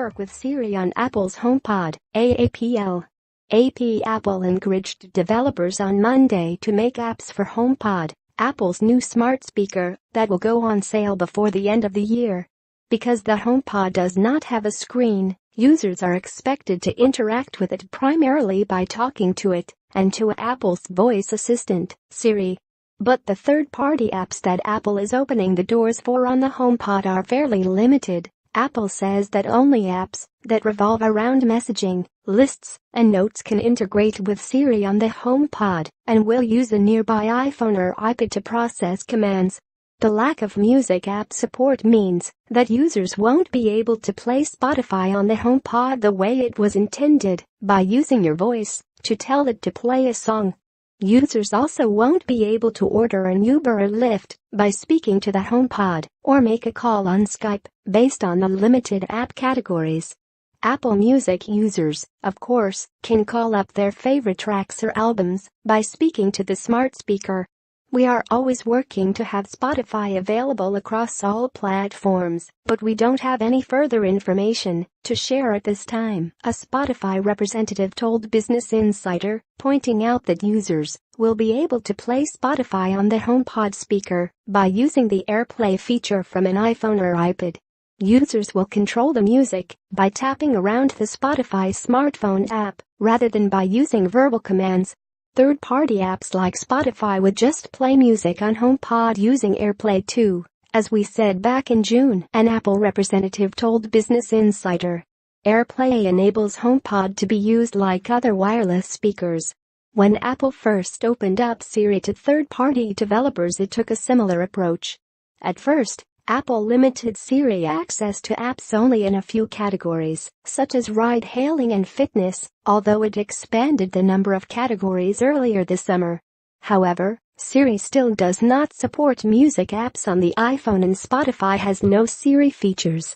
work with Siri on Apple's HomePod, AAPL. Apple encouraged developers on Monday to make apps for HomePod, Apple's new smart speaker, that will go on sale before the end of the year. Because the HomePod does not have a screen, users are expected to interact with it primarily by talking to it and to Apple's voice assistant, Siri. But the third-party apps that Apple is opening the doors for on the HomePod are fairly limited. Apple says that only apps that revolve around messaging, lists, and notes can integrate with Siri on the HomePod and will use a nearby iPhone or iPad to process commands. The lack of music app support means that users won't be able to play Spotify on the HomePod the way it was intended, by using your voice to tell it to play a song. Users also won't be able to order an Uber or Lyft by speaking to the HomePod or make a call on Skype based on the limited app categories. Apple Music users, of course, can call up their favorite tracks or albums by speaking to the smart speaker. We are always working to have Spotify available across all platforms, but we don't have any further information to share at this time, a Spotify representative told Business Insider, pointing out that users will be able to play Spotify on the HomePod speaker by using the AirPlay feature from an iPhone or iPad. Users will control the music by tapping around the Spotify smartphone app rather than by using verbal commands. Third-party apps like Spotify would just play music on HomePod using AirPlay too, as we said back in June, an Apple representative told Business Insider. AirPlay enables HomePod to be used like other wireless speakers. When Apple first opened up Siri to third-party developers, it took a similar approach. At first, Apple limited Siri access to apps only in a few categories, such as ride-hailing and fitness, although it expanded the number of categories earlier this summer. However, Siri still does not support music apps on the iPhone, and Spotify has no Siri features.